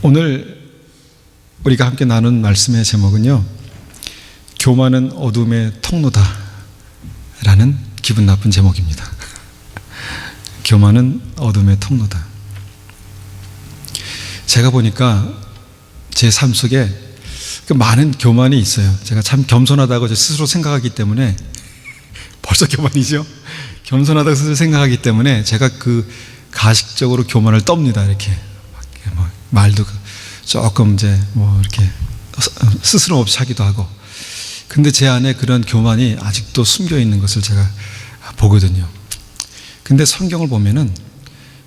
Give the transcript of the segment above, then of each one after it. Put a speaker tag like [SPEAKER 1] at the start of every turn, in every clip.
[SPEAKER 1] 오늘 우리가 함께 나눈 말씀의 제목은요, 교만은 어둠의 통로다 라는 기분 나쁜 제목입니다. 교만은 어둠의 통로다. 제가 보니까 제 삶 속에 많은 교만이 있어요. 제가 참 겸손하다고 스스로 생각하기 때문에, 벌써 교만이죠? 겸손하다고 스스로 생각하기 때문에 제가 가식적으로 교만을 떱니다. 이렇게 말도 조금 이렇게 스스럼 없이 하기도 하고. 근데 제 안에 그런 교만이 아직도 숨겨 있는 것을 제가 보거든요. 근데 성경을 보면은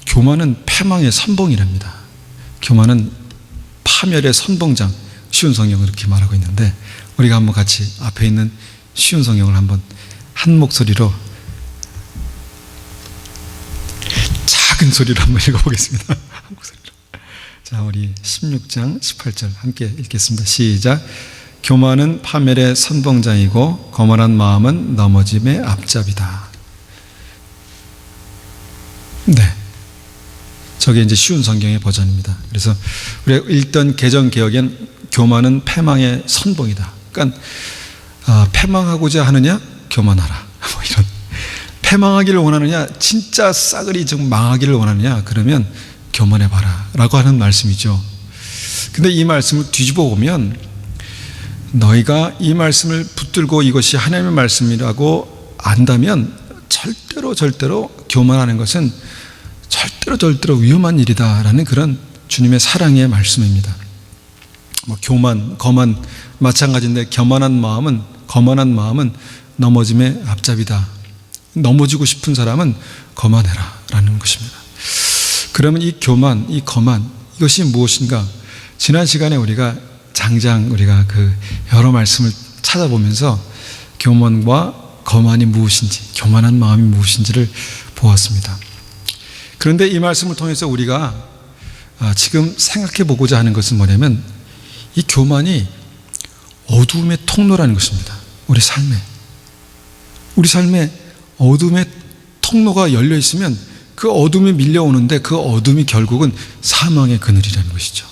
[SPEAKER 1] 교만은 패망의 선봉이랍니다. 교만은 파멸의 선봉장, 쉬운 성경을 이렇게 말하고 있는데, 우리가 한번 같이 앞에 있는 쉬운 성경을 한번 한 목소리로, 작은 소리로 한번 읽어보겠습니다. 한 목소리로. 자, 우리 16장 18절 함께 읽겠습니다. 시작. 교만은 파멸의 선봉장이고 거만한 마음은 넘어짐의 앞잡이다. 네, 저게 이제 쉬운 성경의 버전입니다. 그래서 우리가 읽던 개정개혁엔 교만은 패망의 선봉이다. 그러니까 패망하고자 하느냐? 교만하라. 뭐 이런. 패망하기를 원하느냐? 진짜 싸그리 좀 망하기를 원하느냐? 그러면 교만해봐라 라고 하는 말씀이죠. 근데 이 말씀을 뒤집어 보면, 너희가 이 말씀을 붙들고 이것이 하나님의 말씀이라고 안다면 절대로 교만하는 것은 절대로 위험한 일이다 라는 그런 주님의 사랑의 말씀입니다. 거만 마찬가지인데, 거만한 마음은 넘어짐의 앞잡이다. 넘어지고 싶은 사람은 거만해라 라는 것입니다. 그러면 이 교만, 이 거만, 이것이 무엇인가? 지난 시간에 우리가 여러 말씀을 찾아보면서 교만과 거만이 무엇인지, 교만한 마음이 무엇인지를 보았습니다. 그런데 이 말씀을 통해서 우리가 지금 생각해 보고자 하는 것은 뭐냐면, 이 교만이 어두움의 통로라는 것입니다. 우리 삶에 어둠의 통로가 열려 있으면 그 어둠이 밀려오는데, 그 어둠이 결국은 사망의 그늘이라는 것이죠.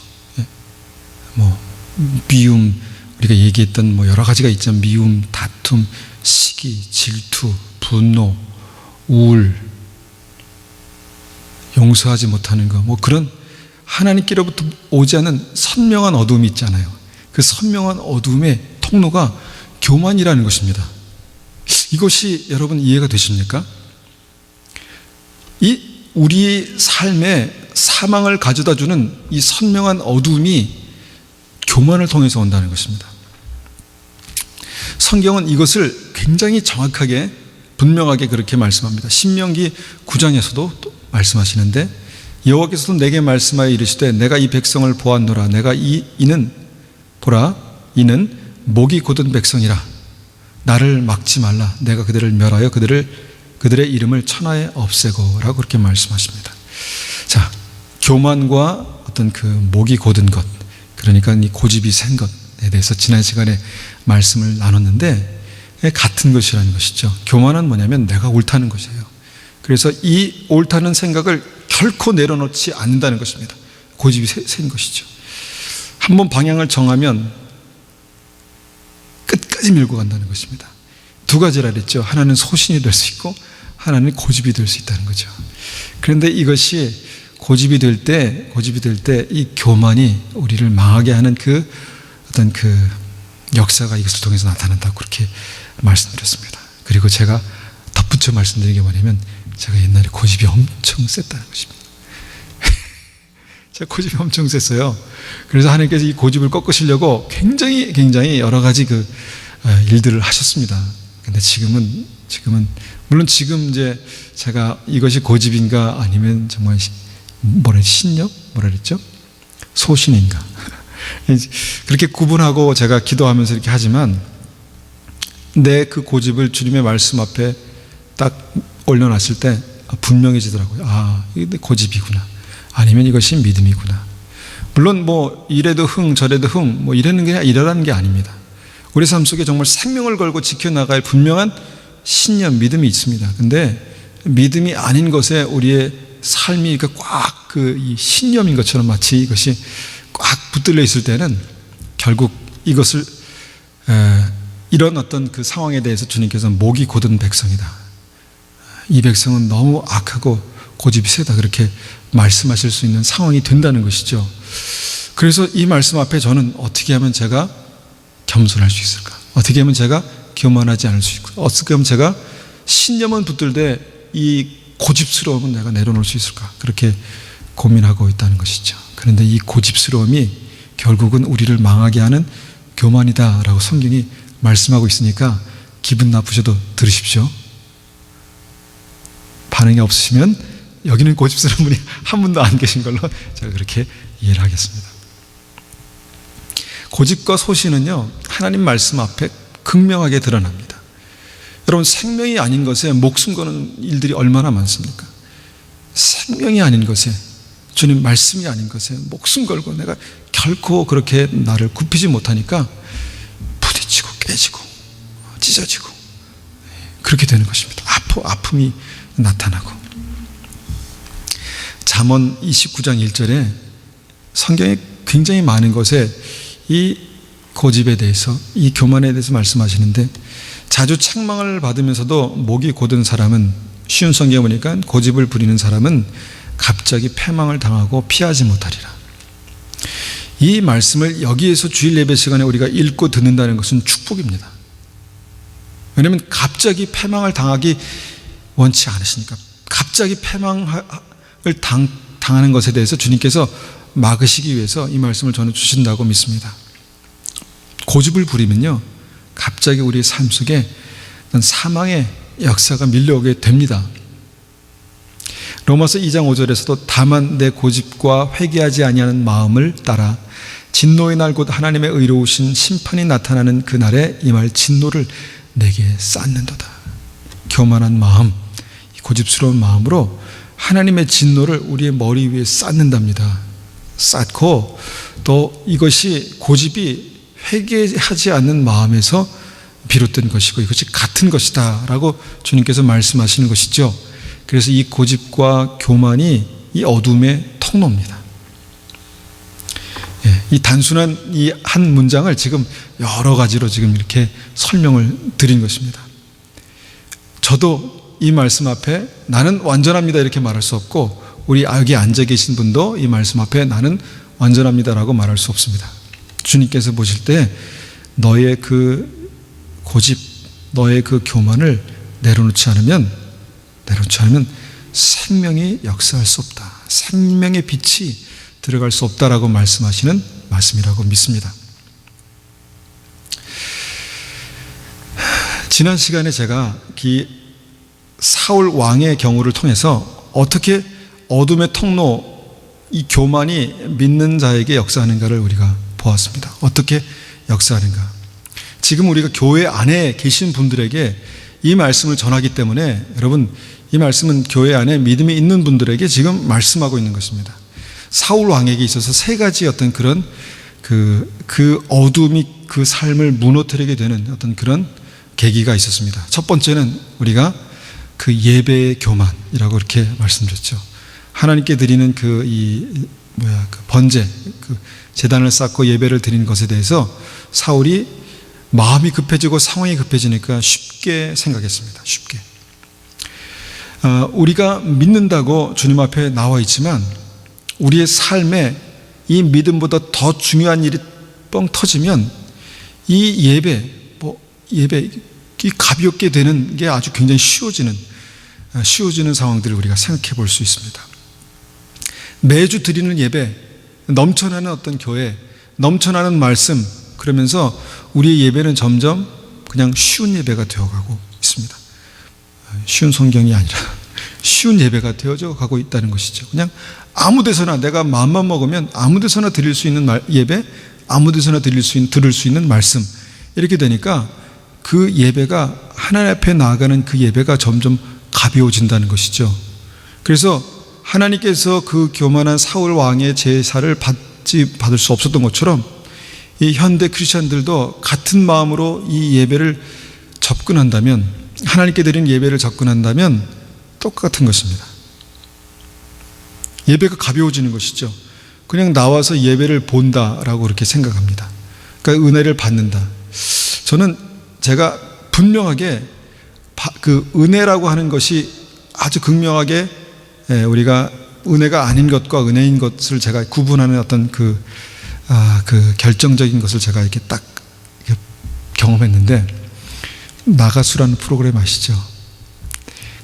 [SPEAKER 1] 미움, 우리가 얘기했던 여러 가지가 있죠. 미움, 다툼, 시기, 질투, 분노, 우울, 용서하지 못하는 거, 그런 하나님께로부터 오지 않은 선명한 어둠이 있잖아요. 그 선명한 어둠의 통로가 교만이라는 것입니다. 이것이 여러분 이해가 되십니까? 우리 삶에 사망을 가져다 주는 이 선명한 어둠이 교만을 통해서 온다는 것입니다. 성경은 이것을 굉장히 정확하게, 분명하게 그렇게 말씀합니다. 신명기 9장에서도 또 말씀하시는데, 여호와께서도 내게 말씀하여 이르시되 내가 이 백성을 보았노라. 내가 이는 목이 곧은 백성이라. 나를 막지 말라. 내가 그들을 멸하여 그들의 이름을 천하에 없애고 라고 그렇게 말씀하십니다. 자, 교만과 어떤 목이 곧은 것, 그러니까 이 고집이 센 것에 대해서 지난 시간에 말씀을 나눴는데, 같은 것이라는 것이죠. 교만은 뭐냐면 내가 옳다는 것이에요. 그래서 이 옳다는 생각을 결코 내려놓지 않는다는 것입니다. 고집이 센 것이죠. 한번 방향을 정하면 끝까지 밀고 간다는 것입니다. 두 가지라 그랬죠. 하나는 소신이 될 수 있고, 하나는 고집이 될 수 있다는 거죠. 그런데 이것이 고집이 될 때 이 교만이 우리를 망하게 하는 어떤 역사가 이것을 통해서 나타난다고 그렇게 말씀드렸습니다. 그리고 제가 덧붙여 말씀드린 게 뭐냐면, 제가 옛날에 고집이 엄청 셌다는 것입니다. 제가 고집이 엄청 셌어요. 그래서 하나님께서 이 고집을 꺾으시려고 굉장히 여러 가지 일들을 하셨습니다. 근데 지금은 물론 지금 이제 제가 이것이 고집인가 아니면 정말 신념? 소신인가? 그렇게 구분하고 제가 기도하면서 이렇게 하지만, 내 그 고집을 주님의 말씀 앞에 딱 올려놨을 때 분명해지더라고요. 이게 고집이구나. 아니면 이것이 믿음이구나. 물론 이래도 흥 저래도 흥 이러라는 게 아닙니다. 우리 삶 속에 정말 생명을 걸고 지켜나갈 분명한 신념, 믿음이 있습니다. 근데 믿음이 아닌 것에 우리의 삶이 꽉 이 신념인 것처럼 마치 이것이 꽉 붙들려 있을 때는 결국 이것을 이런 어떤 그 상황에 대해서 주님께서 목이 곧은 백성이다, 이 백성은 너무 악하고 고집이 세다, 그렇게 말씀하실 수 있는 상황이 된다는 것이죠. 그래서 이 말씀 앞에 저는 어떻게 하면 제가 겸손할 수 있을까? 어떻게 하면 제가 교만하지 않을 수 있고, 어떻게 하면 제가 신념은 붙들되 이 고집스러움은 내가 내려놓을 수 있을까? 그렇게 고민하고 있다는 것이죠. 그런데 이 고집스러움이 결국은 우리를 망하게 하는 교만이다라고 성경이 말씀하고 있으니까 기분 나쁘셔도 들으십시오. 반응이 없으시면 여기는 고집스러운 분이 한 분도 안 계신 걸로 제가 그렇게 이해를 하겠습니다. 고집과 소신은요, 하나님 말씀 앞에 극명하게 드러납니다. 여러분, 생명이 아닌 것에 목숨 거는 일들이 얼마나 많습니까? 생명이 아닌 것에, 주님 말씀이 아닌 것에 목숨 걸고 내가 결코 그렇게 나를 굽히지 못하니까 부딪히고 깨지고 찢어지고 그렇게 되는 것입니다. 아픔이 나타나고. 잠언 29장 1절에 성경에 굉장히 많은 것에 이 고집에 대해서, 이 교만에 대해서 말씀하시는데, 자주 책망을 받으면서도 목이 곧은 사람은, 쉬운 성경에 보니까 고집을 부리는 사람은 갑자기 패망을 당하고 피하지 못하리라. 이 말씀을 여기에서 주일 예배 시간에 우리가 읽고 듣는다는 것은 축복입니다. 왜냐하면 갑자기 패망을 당하기 원치 않으시니까. 갑자기 패망을 당하는 것에 대해서 주님께서 막으시기 위해서 이 말씀을 저는 주신다고 믿습니다. 고집을 부리면요, 갑자기 우리의 삶 속에 사망의 역사가 밀려오게 됩니다. 로마서 2장 5절에서도 다만 내 고집과 회개하지 아니하는 마음을 따라 진노의 날 곧 하나님의 의로우신 심판이 나타나는 그날에 임할 진노를 내게 쌓는도다. 교만한 마음, 고집스러운 마음으로 하나님의 진노를 우리의 머리 위에 쌓는답니다. 쌓고 또 이것이 고집이 회개하지 않는 마음에서 비롯된 것이고 이것이 같은 것이다 라고 주님께서 말씀하시는 것이죠. 그래서 이 고집과 교만이 이 어둠의 통로입니다. 이 단순한 이 한 문장을 지금 여러 가지로 지금 이렇게 설명을 드린 것입니다. 저도 이 말씀 앞에 나는 완전합니다 이렇게 말할 수 없고, 우리 여기 앉아 계신 분도 이 말씀 앞에 나는 완전합니다라고 말할 수 없습니다. 주님께서 보실 때 너의 그 고집, 너의 그 교만을 내려놓지 않으면 생명이 역사할 수 없다, 생명의 빛이 들어갈 수 없다라고 말씀하시는 말씀이라고 믿습니다. 지난 시간에 제가 이 사울 왕의 경우를 통해서 어떻게 어둠의 통로, 이 교만이 믿는 자에게 역사하는가를 우리가 보았습니다. 어떻게 역사하는가. 지금 우리가 교회 안에 계신 분들에게 이 말씀을 전하기 때문에, 여러분, 이 말씀은 교회 안에 믿음이 있는 분들에게 지금 말씀하고 있는 것입니다. 사울 왕에게 있어서 세 가지 어떤 그런 그 어둠이 그 삶을 무너뜨리게 되는 어떤 그런 계기가 있었습니다. 첫 번째는 우리가 그 예배의 교만이라고 이렇게 말씀드렸죠. 하나님께 드리는 그 번제, 그 제단을 쌓고 예배를 드리는 것에 대해서 사울이 마음이 급해지고 상황이 급해지니까 쉽게 생각했습니다. 쉽게. 우리가 믿는다고 주님 앞에 나와 있지만 우리의 삶에 이 믿음보다 더 중요한 일이 뻥 터지면 이 예배 이 가볍게 되는 게 아주 굉장히 쉬워지는 상황들을 우리가 생각해 볼 수 있습니다. 매주 드리는 예배, 넘쳐나는 어떤 교회, 넘쳐나는 말씀, 그러면서 우리의 예배는 점점 그냥 쉬운 예배가 되어가고 있습니다. 쉬운 성경이 아니라 쉬운 예배가 되어져 가고 있다는 것이죠. 그냥 아무 데서나 내가 마음만 먹으면 아무 데서나 드릴 수 있는 예배, 아무 데서나 들을 수 있는 말씀, 이렇게 되니까 그 예배가 하나님 앞에 나아가는 그 예배가 점점 가벼워진다는 것이죠. 그래서 하나님께서 그 교만한 사울 왕의 제사를 받을 수 없었던 것처럼 이 현대 크리스천들도 같은 마음으로 이 예배를 접근한다면, 하나님께 드린 예배를 접근한다면 똑같은 것입니다. 예배가 가벼워지는 것이죠. 그냥 나와서 예배를 본다라고 그렇게 생각합니다. 그러니까 은혜를 받는다. 저는 제가 분명하게 그 은혜라고 하는 것이 아주 극명하게 우리가 은혜가 아닌 것과 은혜인 것을 제가 구분하는 어떤 그 결정적인 것을 제가 이렇게 딱 경험했는데, 나가수라는 프로그램 아시죠?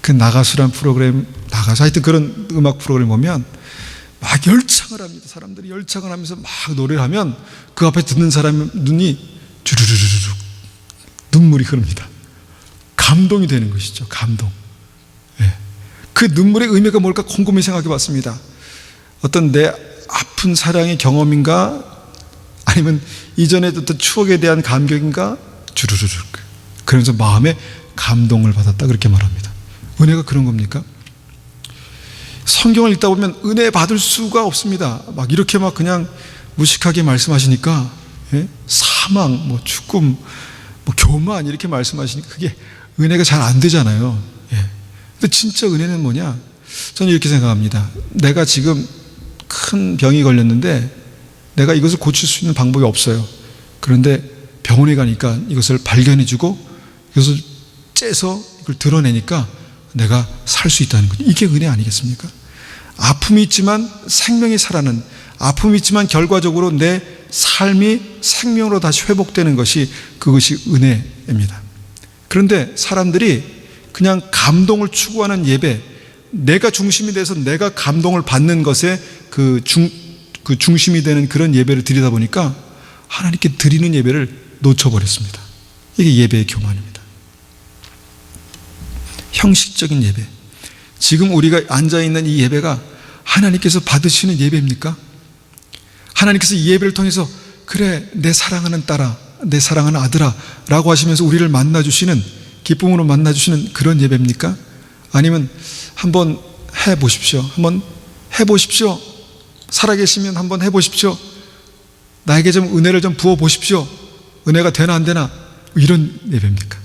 [SPEAKER 1] 그 나가수라는 프로그램, 하여튼 그런 음악 프로그램 보면 막 열창을 합니다. 사람들이 열창을 하면서 막 노래를 하면 그 앞에 듣는 사람 눈이 주르르르르 눈물이 흐릅니다. 감동이 되는 것이죠. 감동. 그 눈물의 의미가 뭘까 곰곰이 생각해 봤습니다. 어떤 내 아픈 사랑의 경험인가, 아니면 이전에 어떤 추억에 대한 감격인가, 주르르르 그러면서 마음에 감동을 받았다, 그렇게 말합니다. 은혜가 그런 겁니까? 성경을 읽다 보면 은혜 받을 수가 없습니다. 막 이렇게 막 그냥 무식하게 말씀하시니까, 사망, 죽음, 교만 이렇게 말씀하시니까 그게 은혜가 잘 안 되잖아요. 근데 진짜 은혜는 뭐냐? 저는 이렇게 생각합니다. 내가 지금 큰 병이 걸렸는데 내가 이것을 고칠 수 있는 방법이 없어요. 그런데 병원에 가니까 이것을 발견해주고 이것을 째서 이걸 드러내니까 내가 살 수 있다는 거죠. 이게 은혜 아니겠습니까? 아픔이 있지만 생명이 살아나는, 아픔이 있지만 결과적으로 내 삶이 생명으로 다시 회복되는 것이, 그것이 은혜입니다. 그런데 사람들이 그냥 감동을 추구하는 예배, 내가 중심이 돼서 내가 감동을 받는 것에 그 중심이 되는 그런 예배를 드리다 보니까 하나님께 드리는 예배를 놓쳐버렸습니다. 이게 예배의 교만입니다. 형식적인 예배. 지금 우리가 앉아있는 이 예배가 하나님께서 받으시는 예배입니까? 하나님께서 이 예배를 통해서 그래 내 사랑하는 딸아, 내 사랑하는 아들아 라고 하시면서 우리를 만나주시는, 기쁨으로 만나주시는 그런 예배입니까? 아니면 한번 해보십시오. 한번 해보십시오. 살아계시면 한번 해보십시오. 나에게 좀 은혜를 좀 부어보십시오. 은혜가 되나 안 되나, 이런 예배입니까?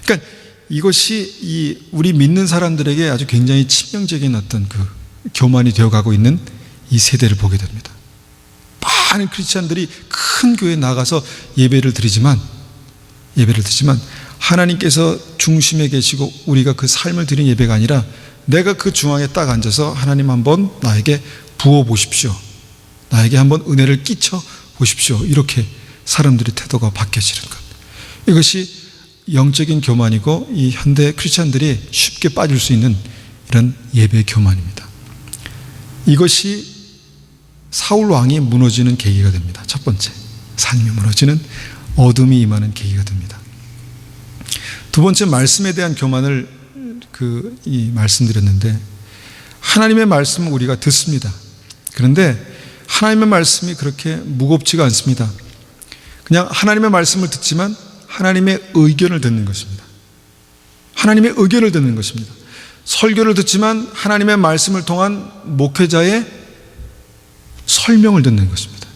[SPEAKER 1] 그러니까 이것이 우리 믿는 사람들에게 아주 굉장히 치명적인 어떤 그 교만이 되어가고 있는 이 세대를 보게 됩니다. 많은 크리스찬들이 큰 교회에 나가서 예배를 드리지만 하나님께서 중심에 계시고 우리가 그 삶을 드린 예배가 아니라 내가 그 중앙에 딱 앉아서 하나님 한번 나에게 부어보십시오. 나에게 한번 은혜를 끼쳐 보십시오. 이렇게 사람들의 태도가 바뀌어지는 것. 이것이 영적인 교만이고 이 현대 크리스찬들이 쉽게 빠질 수 있는 이런 예배 교만입니다. 이것이 사울 왕이 무너지는 계기가 됩니다. 첫 번째, 삶이 무너지는, 어둠이 임하는 계기가 됩니다. 두 번째, 말씀에 대한 교만을 말씀드렸는데, 하나님의 말씀을 우리가 듣습니다. 그런데 하나님의 말씀이 그렇게 무겁지가 않습니다. 그냥 하나님의 말씀을 듣지만 하나님의 의견을 듣는 것입니다. 하나님의 의견을 듣는 것입니다. 설교를 듣지만 하나님의 말씀을 통한 목회자의 설명을 듣는 것입니다.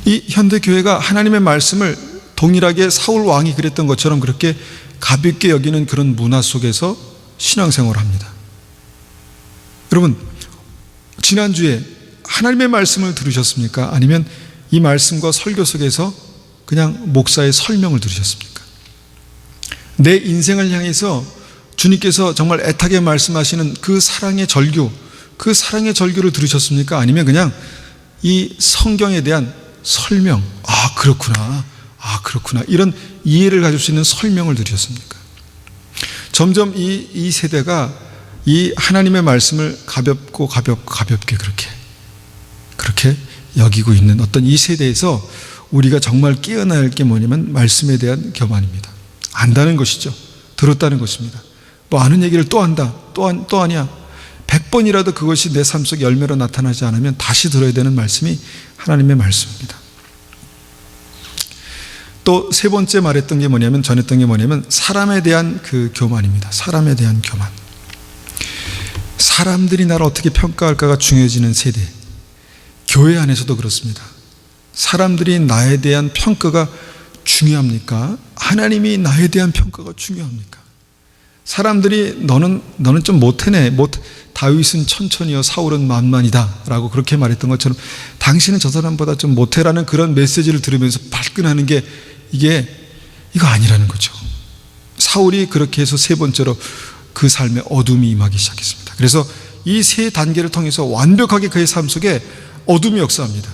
[SPEAKER 1] 이 현대교회가 하나님의 말씀을 동일하게 사울 왕이 그랬던 것처럼 그렇게 가볍게 여기는 그런 문화 속에서 신앙생활을 합니다. 여러분, 지난주에 하나님의 말씀을 들으셨습니까? 아니면 이 말씀과 설교 속에서 그냥 목사의 설명을 들으셨습니까? 내 인생을 향해서 주님께서 정말 애타게 말씀하시는 그 사랑의 절규, 그 사랑의 절규를 들으셨습니까? 아니면 그냥 이 성경에 대한 설명, 그렇구나 이런 이해를 가질 수 있는 설명을 들으셨습니까? 점점 이 세대가 이 하나님의 말씀을 가볍게 그렇게 여기고 있는 어떤 이 세대에서 우리가 정말 깨어나야 할 게 뭐냐면 말씀에 대한 교만입니다. 안다는 것이죠. 들었다는 것입니다. 아는 얘기를 또 한다, 또 하냐, 100번이라도 그것이 내 삶 속 열매로 나타나지 않으면 다시 들어야 되는 말씀이 하나님의 말씀입니다. 또 세 번째 전했던 게 뭐냐면 사람에 대한 그 교만입니다. 사람에 대한 교만. 사람들이 나를 어떻게 평가할까가 중요해지는 세대. 교회 안에서도 그렇습니다. 사람들이 나에 대한 평가가 중요합니까? 하나님이 나에 대한 평가가 중요합니까? 사람들이 너는 좀 못해네, 다윗은 천천히요 사울은 만만이다 라고 그렇게 말했던 것처럼 당신은 저 사람보다 좀 못해라는 그런 메시지를 들으면서 발끈하는 게 이거 아니라는 거죠. 사울이 그렇게 해서 세 번째로 그 삶에 어둠이 임하기 시작했습니다. 그래서 이 세 단계를 통해서 완벽하게 그의 삶 속에 어둠이 역사합니다.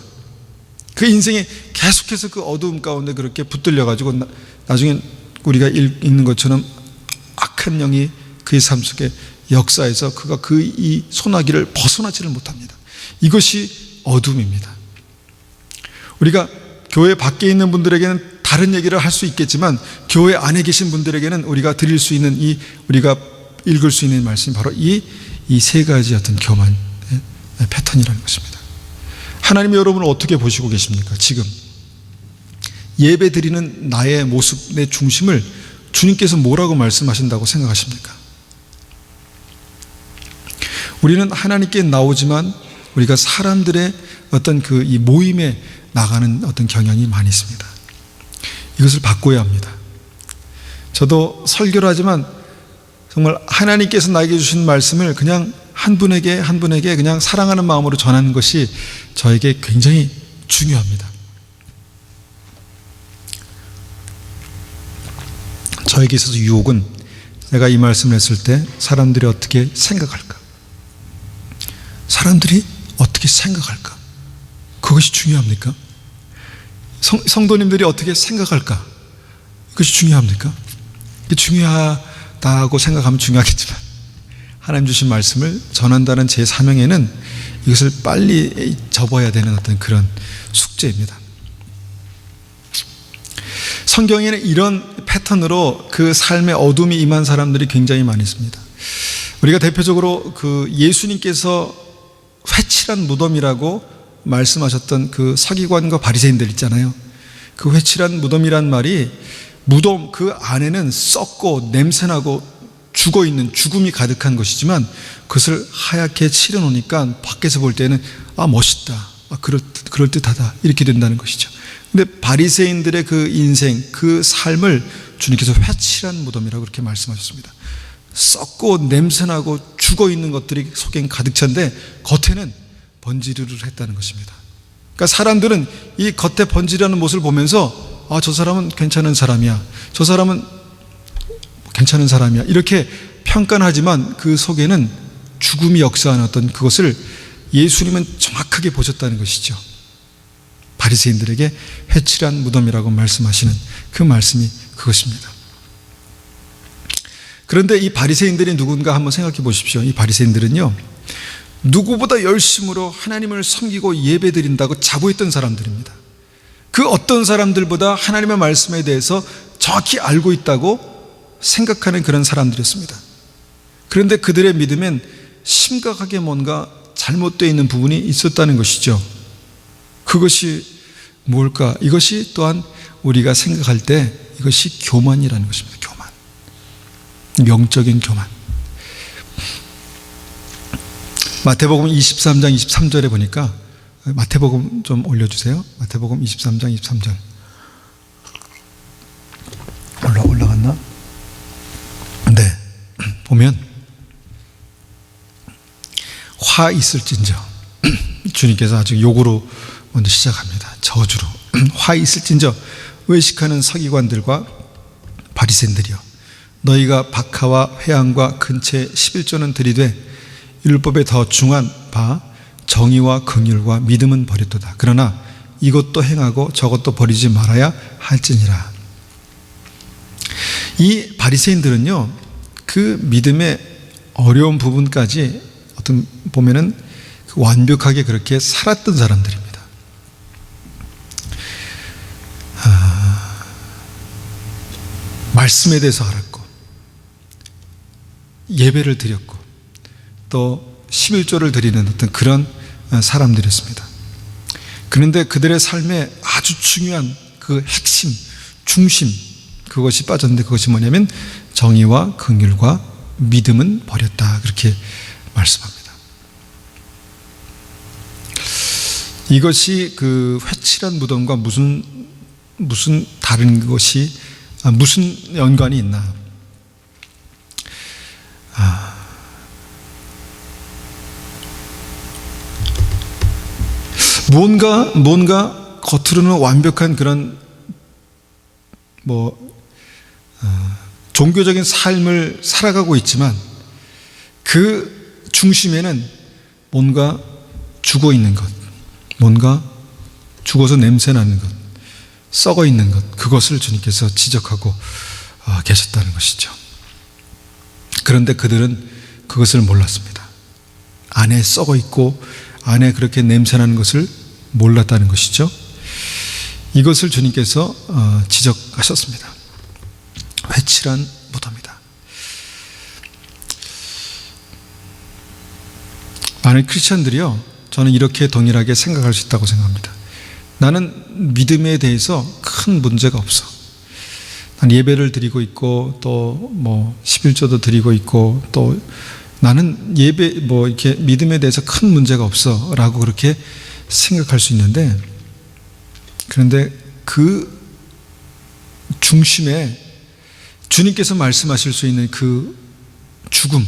[SPEAKER 1] 그 인생에 계속해서 그 어두움 가운데 그렇게 붙들려 가지고 나중에 우리가 읽는 것처럼 악한 영이 그의 삶 속에 역사해서 그가 이 소나기를 벗어나지를 못합니다. 이것이 어둠입니다. 우리가 교회 밖에 있는 분들에게는 다른 얘기를 할 수 있겠지만 교회 안에 계신 분들에게는 우리가 드릴 수 있는 우리가 읽을 수 있는 말씀이 바로 이 세 가지 어떤 교만의 패턴이라는 것입니다. 하나님이 여러분을 어떻게 보시고 계십니까? 지금 예배 드리는 나의 모습, 내 중심을 주님께서 뭐라고 말씀하신다고 생각하십니까? 우리는 하나님께 나오지만 우리가 사람들의 어떤 이 모임에 나가는 어떤 경향이 많이 있습니다. 이것을 바꿔야 합니다. 저도 설교를 하지만 정말 하나님께서 나에게 주신 말씀을 그냥 한 분에게 그냥 사랑하는 마음으로 전하는 것이 저에게 굉장히 중요합니다. 저에게 있어서 유혹은 내가 이 말씀을 했을 때 사람들이 어떻게 생각할까? 사람들이 어떻게 생각할까? 그것이 중요합니까? 성도님들이 어떻게 생각할까? 그것이 중요합니까? 중요하다고 생각하면 중요하겠지만 하나님 주신 말씀을 전한다는 제 사명에는 이것을 빨리 접어야 되는 어떤 그런 숙제입니다. 성경에는 이런 패턴으로 그 삶의 어둠이 임한 사람들이 굉장히 많이 있습니다. 우리가 대표적으로 그 예수님께서 회칠한 무덤이라고 말씀하셨던 그 서기관과 바리새인들 있잖아요. 그 회칠한 무덤이란 말이 무덤 그 안에는 썩고 냄새나고 죽어있는 죽음이 가득한 것이지만 그것을 하얗게 칠해놓으니까 밖에서 볼 때는 멋있다, 그럴듯하다 이렇게 된다는 것이죠. 근데 바리새인들의 그 인생, 그 삶을 주님께서 회칠한 무덤이라고 그렇게 말씀하셨습니다. 썩고 냄새나고 죽어있는 것들이 속엔 가득 찬데 겉에는 번지르르 했다는 것입니다. 그러니까 사람들은 이 겉에 번지르르는 모습을 보면서 저 사람은 괜찮은 사람이야, 저 사람은 괜찮은 사람이야 이렇게 평가는 하지만 그 속에는 죽음이 역사하는 어떤 그것을 예수님은 정확하게 보셨다는 것이죠. 바리새인들에게 회칠한 무덤이라고 말씀하시는 그 말씀이 그것입니다. 그런데 이 바리새인들이 누군가 한번 생각해 보십시오. 이 바리새인들은요, 누구보다 열심으로 하나님을 섬기고 예배드린다고 자부했던 사람들입니다. 그 어떤 사람들보다 하나님의 말씀에 대해서 정확히 알고 있다고 생각하는 그런 사람들이었습니다. 그런데 그들의 믿음엔 심각하게 뭔가 잘못되어 있는 부분이 있었다는 것이죠. 그것이 뭘까? 이것이 또한 우리가 생각할 때 이것이 교만이라는 것입니다. 교만, 영적인 교만. 마태복음 23장 23절에 보니까, 마태복음 좀 올려주세요. 마태복음 23장 23절 올라갔나? 네, 보면 화 있을진저, 주님께서 아주 욕으로 먼저 시작합니다. 저주로. 화 있을진저 외식하는 서기관들과 바리새인들이여, 너희가 박하와 회향과 근체 11조는 들이되 율법에 더 중한 바 정의와 긍휼과 믿음은 버렸도다. 그러나 이것도 행하고 저것도 버리지 말아야 할지니라. 이 바리새인들은요, 그 믿음의 어려운 부분까지 어떤 보면은 완벽하게 그렇게 살았던 사람들입니다. 말씀에 대해서 알았고 예배를 드렸고 또 11조를 드리는 어떤 그런 사람들이었습니다. 그런데 그들의 삶에 아주 중요한 그 핵심, 중심, 그것이 빠졌는데 그것이 뭐냐면 정의와 긍휼과 믿음은 버렸다, 그렇게 말씀합니다. 이것이 그 회칠한 무덤과 무슨 다른 것이 무슨 연관이 있나? 뭔가 겉으로는 완벽한 그런 종교적인 삶을 살아가고 있지만 그 중심에는 뭔가 죽어 있는 것, 뭔가 죽어서 냄새 나는 것, 썩어 있는 것, 그것을 주님께서 지적하고 계셨다는 것이죠. 그런데 그들은 그것을 몰랐습니다. 안에 썩어 있고 안에 그렇게 냄새 나는 것을 몰랐다는 것이죠. 이것을 주님께서 지적하셨습니다. 회칠한 무덤이다. 많은 크리스천들이요, 저는 이렇게 동일하게 생각할 수 있다고 생각합니다. 나는 믿음에 대해서 큰 문제가 없어. 난 예배를 드리고 있고 또 11조도 드리고 있고 또 나는 이렇게 믿음에 대해서 큰 문제가 없어 라고 그렇게 생각할 수 있는데, 그런데 그 중심에 주님께서 말씀하실 수 있는 그 죽음,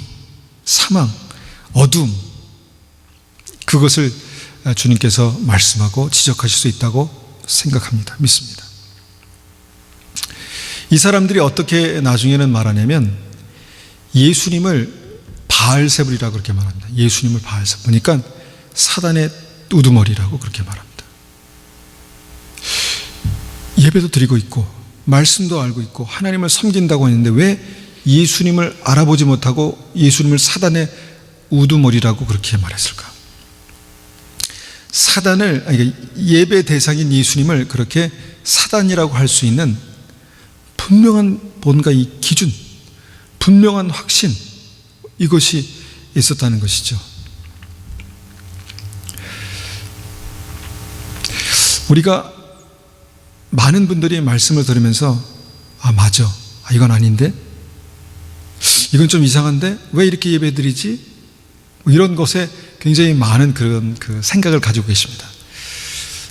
[SPEAKER 1] 사망, 어둠, 그것을 주님께서 말씀하고 지적하실 수 있다고 생각합니다. 믿습니다. 이 사람들이 어떻게 나중에는 말하냐면 예수님을 바알세불이라고 그렇게 말합니다. 예수님을 바알세불, 그러니까 사단의 우두머리라고 그렇게 말합니다. 예배도 드리고 있고 말씀도 알고 있고 하나님을 섬긴다고 했는데 왜 예수님을 알아보지 못하고 예수님을 사단의 우두머리라고 그렇게 말했을까? 사단을, 예배 대상인 예수님을 그렇게 사단이라고 할 수 있는 분명한 뭔가 이 기준, 분명한 확신, 이것이 있었다는 것이죠. 우리가 많은 분들이 말씀을 들으면서 맞아, 이건 아닌데, 이건 좀 이상한데 왜 이렇게 예배드리지? 이런 것에 굉장히 많은 그런 생각을 가지고 계십니다.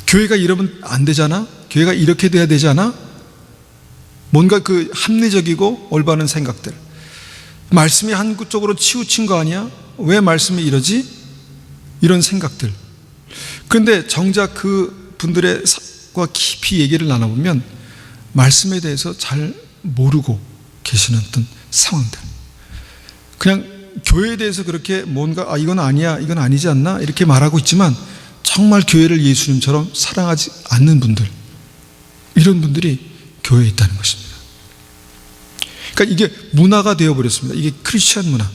[SPEAKER 1] 교회가 이러면 안 되잖아? 교회가 이렇게 돼야 되잖아? 뭔가 그 합리적이고 올바른 생각들, 말씀이 한쪽으로 치우친 거 아니야? 왜 말씀이 이러지? 이런 생각들. 그런데 정작 그 분들과 깊이 얘기를 나눠보면 말씀에 대해서 잘 모르고 계시는 어떤 상황들, 그냥 교회에 대해서 그렇게 뭔가 이건 아니야, 이건 아니지 않나 이렇게 말하고 있지만 정말 교회를 예수님처럼 사랑하지 않는 분들, 이런 분들이 교회에 있다는 것입니다. 그러니까 이게 문화가 되어버렸습니다. 이게 크리스천 문화.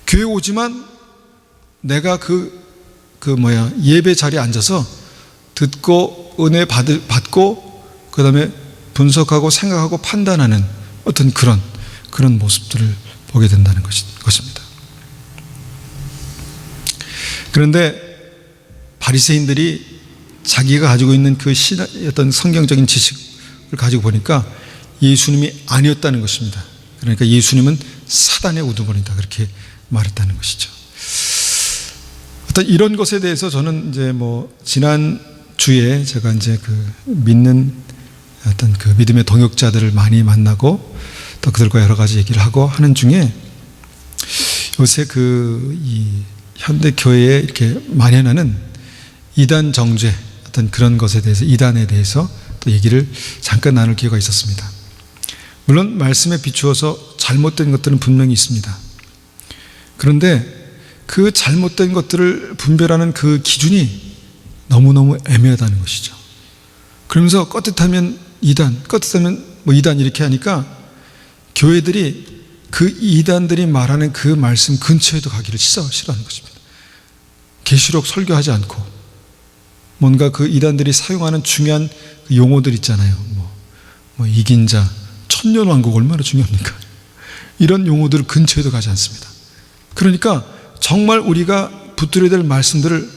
[SPEAKER 1] 교회 오지만 내가 예배 자리에 앉아서 듣고 은혜 받고 그 다음에 분석하고 생각하고 판단하는 어떤 그런 모습들을 보게 된다는 것입니다. 그런데 바리새인들이 자기가 가지고 있는 그 어떤 성경적인 지식을 가지고 보니까 예수님이 아니었다는 것입니다. 그러니까 예수님은 사단의 우두머리다, 그렇게 말했다는 것이죠. 어떤 이런 것에 대해서 저는 이제 지난 주에 제가 이제 믿는 어떤 믿음의 동역자들을 많이 만나고 또 그들과 여러 가지 얘기를 하고 하는 중에 요새 이 현대 교회에 이렇게 만연하는 이단 정죄, 어떤 그런 것에 대해서, 이단에 대해서 또 얘기를 잠깐 나눌 기회가 있었습니다. 물론 말씀에 비추어서 잘못된 것들은 분명히 있습니다. 그런데 그 잘못된 것들을 분별하는 그 기준이 너무너무 애매하다는 것이죠. 그러면서 껐듯하면 이단, 껐듯하면 이단 이렇게 하니까 교회들이 그 이단들이 말하는 그 말씀 근처에도 가기를 싫어하는 것입니다. 계시록 설교하지 않고 뭔가 그 이단들이 사용하는 중요한 용어들 있잖아요. 이긴 자, 천년왕국 얼마나 중요합니까? 이런 용어들 근처에도 가지 않습니다. 그러니까 정말 우리가 붙들어야 될 말씀들을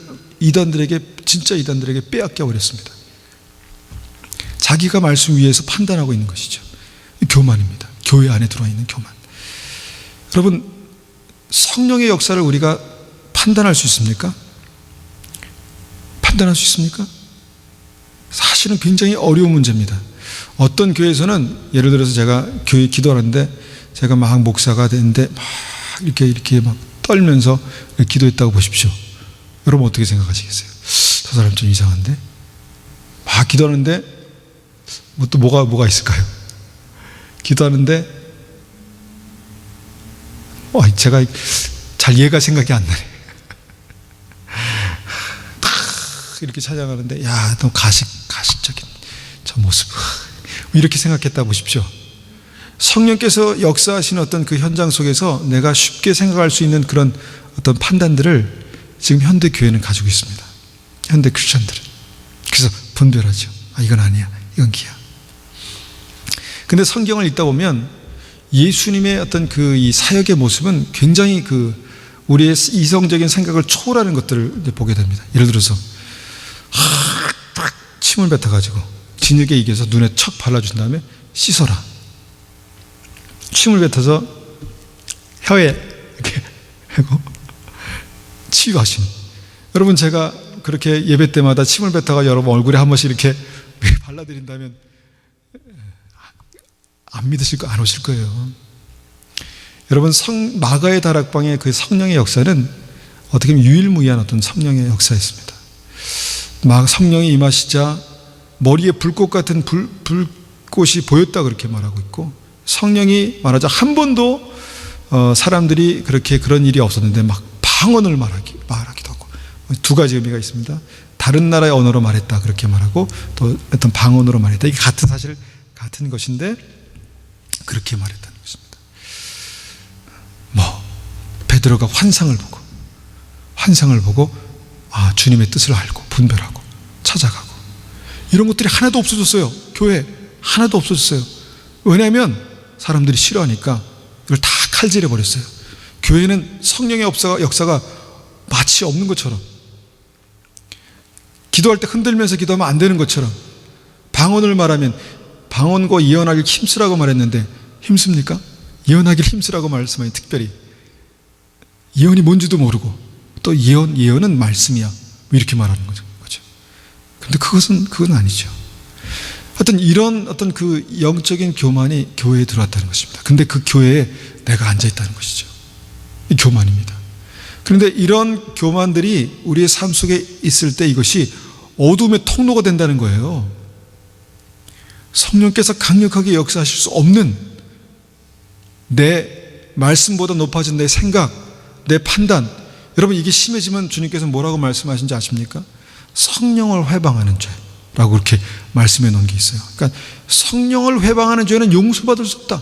[SPEAKER 1] 진짜 이단들에게 빼앗겨 버렸습니다. 자기가 말씀 위에서 판단하고 있는 것이죠. 교만입니다. 교회 안에 들어와 있는 교만. 여러분, 성령의 역사를 우리가 판단할 수 있습니까? 판단할 수 있습니까? 사실은 굉장히 어려운 문제입니다. 어떤 교회에서는, 예를 들어서 제가 교회 기도하는데 제가 막 목사가 되는데 막 이렇게 막 떨면서 기도했다고 보십시오. 여러분 어떻게 생각하시겠어요? 저 사람 좀 이상한데? 막 기도하는데 또 뭐가 있을까요? 기도하는데 제가 잘 이해가 생각이 안 나네. 이렇게 찬양하는데 너무 가식적인 저 모습, 이렇게 생각했다 보십시오. 성령께서 역사하시는 어떤 그 현장 속에서 내가 쉽게 생각할 수 있는 그런 어떤 판단들을 지금 현대 교회는 가지고 있습니다. 현대 크리스천들은. 그래서 분별하죠. 이건 아니야, 이건 기야. 근데 성경을 읽다 보면 예수님의 어떤 그 이 사역의 모습은 굉장히 그 우리의 이성적인 생각을 초월하는 것들을 이제 보게 됩니다. 예를 들어서 딱 침을 뱉어가지고 진흙에 이겨서 눈에 척 발라준 다음에 씻어라. 침을 뱉어서 혀에 이렇게 하고 치유하신. 여러분, 제가 그렇게 예배 때마다 침을 뱉어가 여러분 얼굴에 한 번씩 이렇게 발라드린다면 안 믿으실 거, 안 오실 거예요. 여러분, 마가의 다락방의 그 성령의 역사는 어떻게 보면 유일무이한 어떤 성령의 역사였습니다. 성령이 임하시자 머리에 불꽃 같은 불꽃이 보였다, 그렇게 말하고 있고, 성령이 말하자 한 번도 사람들이 그런 일이 없었는데 막 방언을 말하기도 하고, 두 가지 의미가 있습니다. 다른 나라의 언어로 말했다, 그렇게 말하고, 또 어떤 방언으로 말했다. 이게 사실 같은 것인데 그렇게 말했다는 것입니다. 베드로가 환상을 보고 주님의 뜻을 알고 분별하고 찾아가고, 이런 것들이 하나도 없어졌어요. 교회 하나도 없어졌어요. 왜냐하면 사람들이 싫어하니까 이걸 다 칼질해 버렸어요. 교회는 성령의 역사가 마치 없는 것처럼, 기도할 때 흔들면서 기도하면 안 되는 것처럼, 방언을 말하면 방언과 예언하기를 힘쓰라고 말했는데 힘씁니까? 예언하기를 힘쓰라고 말씀하니 특별히 예언이 뭔지도 모르고 또 예언은 말씀이야, 이렇게 말하는 거죠. 근데 그건 아니죠. 하여튼 이런 어떤 그 영적인 교만이 교회에 들어왔다는 것입니다. 근데 그 교회에 내가 앉아 있다는 것이죠. 이 교만입니다. 그런데 이런 교만들이 우리의 삶 속에 있을 때 이것이 어둠의 통로가 된다는 거예요. 성령께서 강력하게 역사하실 수 없는 내 말씀보다 높아진 내 생각, 내 판단, 여러분, 이게 심해지면 주님께서 뭐라고 말씀하신지 아십니까? 성령을 회방하는 죄라고 이렇게 말씀해 놓은 게 있어요. 그러니까 성령을 회방하는 죄는 용서받을 수 없다,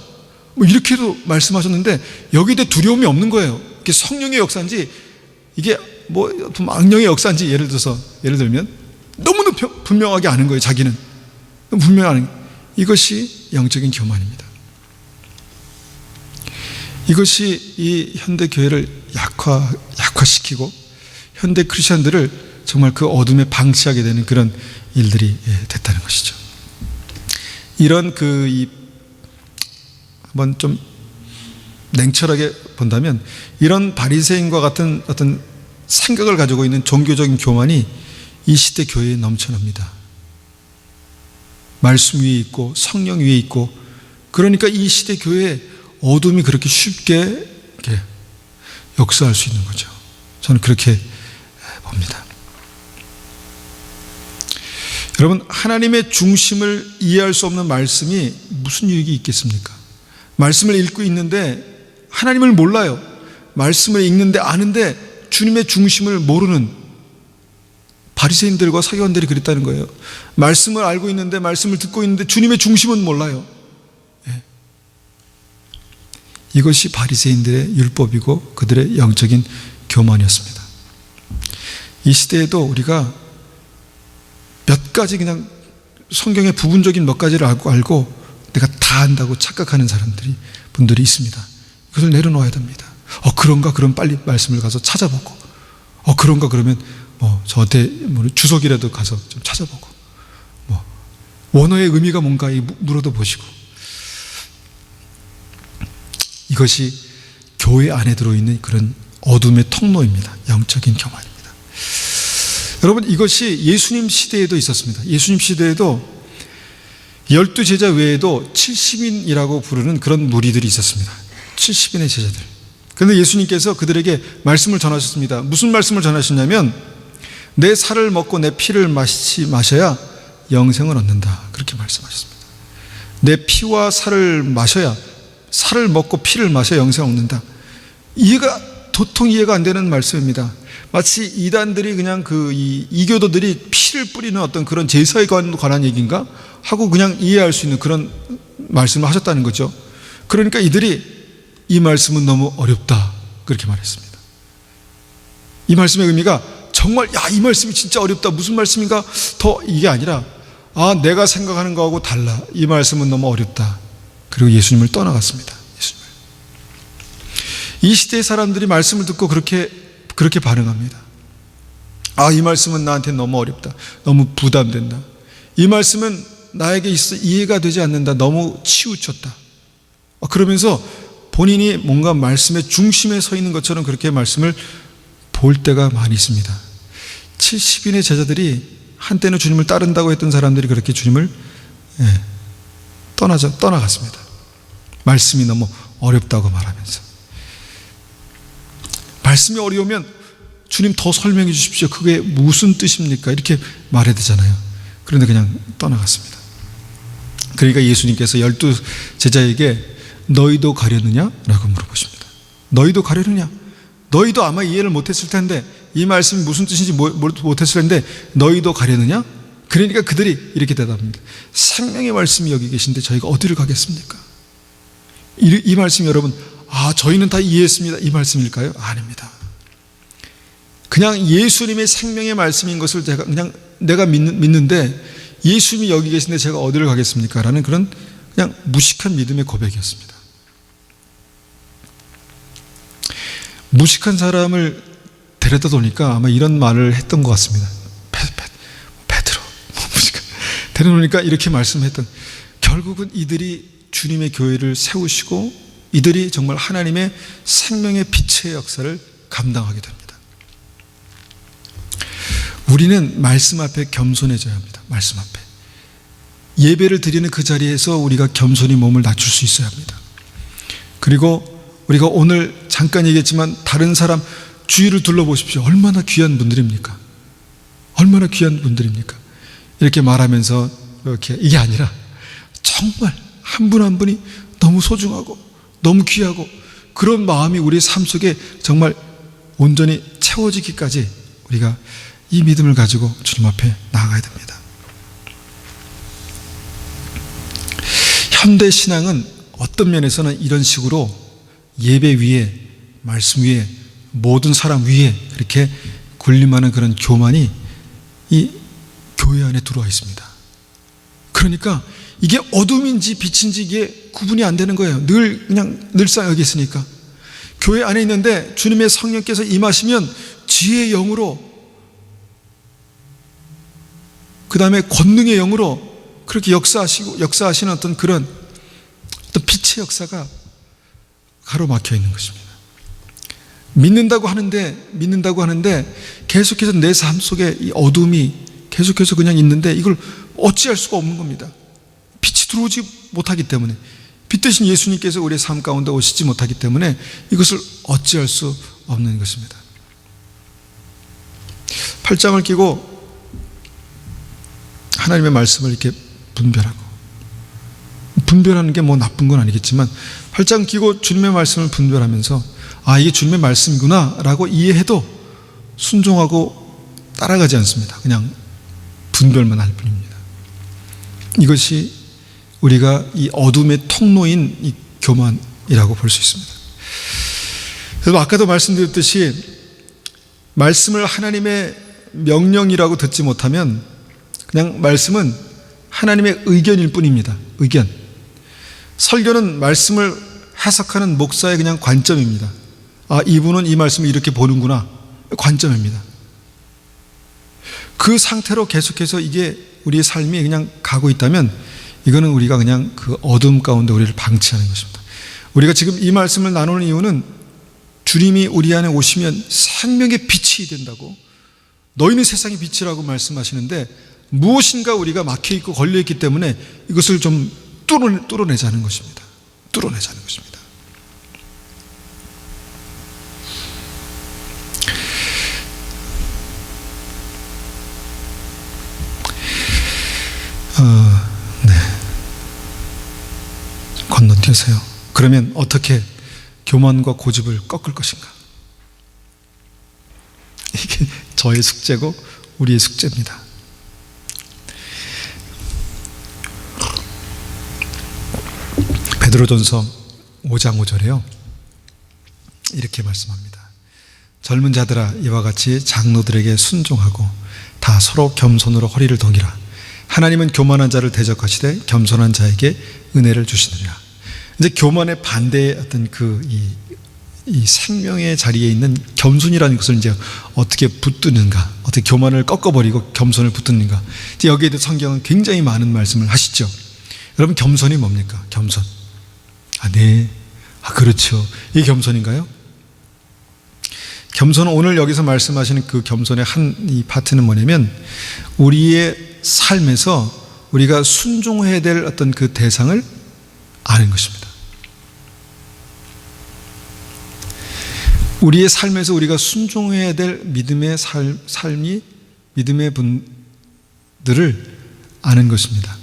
[SPEAKER 1] 이렇게도 말씀하셨는데 여기에 대해 두려움이 없는 거예요. 이게 성령의 역사인지 이게 악령의 역사인지 예를 들면 너무나 분명하게 아는 거예요. 자기는 분명히 아는 거예요. 이것이 영적인 교만입니다. 이것이 이 현대 교회를 약화시키고 현대 크리스천들을 정말 그 어둠에 방치하게 되는 그런 일들이 됐다는 것이죠. 이런 한번 좀 냉철하게 본다면 이런 바리새인과 같은 어떤 생각을 가지고 있는 종교적인 교만이 이 시대 교회에 넘쳐납니다. 말씀 위에 있고 성령 위에 있고, 그러니까 이 시대 교회에 어둠이 그렇게 쉽게 이렇게 역사할 수 있는 거죠. 저는 그렇게 봅니다. 여러분, 하나님의 중심을 이해할 수 없는 말씀이 무슨 유익이 있겠습니까? 말씀을 읽고 있는데 하나님을 몰라요. 말씀을 읽는데 아는데 주님의 중심을 모르는 바리새인들과 서기관들이 그랬다는 거예요. 말씀을 알고 있는데, 말씀을 듣고 있는데 주님의 중심은 몰라요. 이것이 바리새인들의 율법이고 그들의 영적인 교만이었습니다. 이 시대에도 우리가 몇 가지 그냥 성경의 부분적인 몇 가지를 알고 내가 다 안다고 착각하는 분들이 있습니다. 그것을 내려놓아야 됩니다. 그런가? 그럼 빨리 말씀을 가서 찾아보고, 그런가? 그러면 저한테 주석이라도 가서 좀 찾아보고, 원어의 의미가 뭔가 물어도 보시고. 이것이 교회 안에 들어있는 그런 어둠의 통로입니다. 영적인 교만입니다. 여러분, 이것이 예수님 시대에도 있었습니다. 예수님 시대에도 12제자 외에도 70인이라고 부르는 그런 무리들이 있었습니다. 70인의 제자들. 그런데 예수님께서 그들에게 말씀을 전하셨습니다. 무슨 말씀을 전하셨냐면 내 살을 먹고 내 피를 마셔야 영생을 얻는다. 그렇게 말씀하셨습니다. 내 피와 살을 마셔야, 살을 먹고 피를 마셔야 영생을 얻는다. 도통 이해가 안 되는 말씀입니다. 마치 이단들이 그냥 이교도들이 피를 뿌리는 어떤 그런 제사에 관한 얘기인가 하고 그냥 이해할 수 있는 그런 말씀을 하셨다는 거죠. 그러니까 이들이 이 말씀은 너무 어렵다, 그렇게 말했습니다. 이 말씀의 의미가 정말 이 말씀이 진짜 어렵다, 무슨 말씀인가, 더 이게 아니라 내가 생각하는 거하고 달라, 이 말씀은 너무 어렵다. 그리고 예수님을 떠나갔습니다. 이 시대의 사람들이 말씀을 듣고 그렇게 반응합니다. 이 말씀은 나한테 너무 어렵다, 너무 부담된다, 이 말씀은 나에게 이해가 되지 않는다, 너무 치우쳤다. 그러면서 본인이 뭔가 말씀의 중심에 서 있는 것처럼 그렇게 말씀을 볼 때가 많이 있습니다. 70인의 제자들이 한때는 주님을 따른다고 했던 사람들이 그렇게 주님을 떠나갔습니다. 말씀이 너무 어렵다고 말하면서. 말씀이 어려우면 주님 더 설명해 주십시오, 그게 무슨 뜻입니까? 이렇게 말해야 되잖아요. 그런데 그냥 떠나갔습니다. 그러니까 예수님께서 12 제자에게 너희도 가려느냐? 라고 물어보십니다. 너희도 가려느냐? 너희도 아마 이해를 못했을 텐데, 이 말씀이 무슨 뜻인지 못했을 텐데 너희도 가려느냐? 그러니까 그들이 이렇게 대답합니다. 생명의 말씀이 여기 계신데 저희가 어디를 가겠습니까? 이 말씀이 여러분, 저희는 다 이해했습니다, 이 말씀일까요? 아닙니다. 그냥 예수님의 생명의 말씀인 것을 내가 믿는데 예수님이 여기 계신데 제가 어디를 가겠습니까? 라는 그런 그냥 무식한 믿음의 고백이었습니다. 무식한 사람을 데려다 놓으니까 아마 이런 말을 했던 것 같습니다. 베드로, 데려놓으니까 이렇게 말씀했던, 결국은 이들이 주님의 교회를 세우시고 이들이 정말 하나님의 생명의 빛의 역사를 감당하게 됩니다. 우리는 말씀 앞에 겸손해져야 합니다. 말씀 앞에 예배를 드리는 그 자리에서 우리가 겸손히 몸을 낮출 수 있어야 합니다. 그리고 우리가 오늘 잠깐 얘기했지만 다른 사람 주위를 둘러보십시오. 얼마나 귀한 분들입니까? 얼마나 귀한 분들입니까? 이렇게 말하면서 이게 아니라 정말 한 분 한 분이 너무 소중하고 너무 귀하고 그런 마음이 우리 삶 속에 정말 온전히 채워지기까지 우리가 이 믿음을 가지고 주님 앞에 나아가야 됩니다. 현대 신앙은 어떤 면에서는 이런 식으로 예배 위에, 말씀 위에, 모든 사람 위에 그렇게 군림하는 그런 교만이 이 교회 안에 들어와 있습니다. 그러니까 이게 어둠인지 빛인지 이게 구분이 안 되는 거예요. 늘상 여기 있으니까. 교회 안에 있는데 주님의 성령께서 임하시면 지혜의 영으로, 그 다음에 권능의 영으로 그렇게 역사하시는 어떤 빛의 역사가 가로막혀 있는 것입니다. 믿는다고 하는데 계속해서 내 삶 속에 이 어둠이 계속해서 그냥 있는데 이걸 어찌할 수가 없는 겁니다. 빛이 들어오지 못하기 때문에, 빛 대신 예수님께서 우리의 삶 가운데 오시지 못하기 때문에 이것을 어찌할 수 없는 것입니다. 팔짱을 끼고 하나님의 말씀을 이렇게 분별하는 게 뭐 나쁜 건 아니겠지만, 팔짱 끼고 주님의 말씀을 분별하면서 이게 주님의 말씀이구나 라고 이해해도 순종하고 따라가지 않습니다. 그냥 분별만 할 뿐입니다. 이것이 우리가 이 어둠의 통로인 이 교만이라고 볼 수 있습니다. 그래서 아까도 말씀드렸듯이 말씀을 하나님의 명령이라고 듣지 못하면 그냥 말씀은 하나님의 의견일 뿐입니다. 의견. 설교는 말씀을 해석하는 목사의 그냥 관점입니다. 이분은 이 말씀을 이렇게 보는구나. 관점입니다. 그 상태로 계속해서 이게 우리의 삶이 그냥 가고 있다면 이거는 우리가 그냥 그 어둠 가운데 우리를 방치하는 것입니다. 우리가 지금 이 말씀을 나누는 이유는 주님이 우리 안에 오시면 생명의 빛이 된다고, 너희는 세상의 빛이라고 말씀하시는데 무엇인가 우리가 막혀있고 걸려있기 때문에 이것을 좀 뚫어내자는 것입니다. 뚫어내자는 것입니다. 네. 건너뛰세요. 그러면 어떻게 교만과 고집을 꺾을 것인가? 이게 저의 숙제고 우리의 숙제입니다. 베드로전서 5장 5절에요. 이렇게 말씀합니다. 젊은 자들아 이와 같이 장로들에게 순종하고 다 서로 겸손으로 허리를 동이라. 하나님은 교만한 자를 대적하시되 겸손한 자에게 은혜를 주시느니라. 이제 교만의 반대의 어떤 이 생명의 자리에 있는 겸손이라는 것을 이제 어떻게 붙드는가, 어떻게 교만을 꺾어버리고 겸손을 붙드는가. 이제 여기에 대해 성경은 굉장히 많은 말씀을 하시죠. 여러분, 겸손이 뭡니까? 겸손. 네. 그렇죠. 이게 겸손인가요? 겸손은 오늘 여기서 말씀하시는 그 겸손의 이 파트는 뭐냐면 우리의 삶에서 우리가 순종해야 될 어떤 그 대상을 아는 것입니다. 우리의 삶에서 우리가 순종해야 될 믿음의 삶이 믿음의 분들을 아는 것입니다.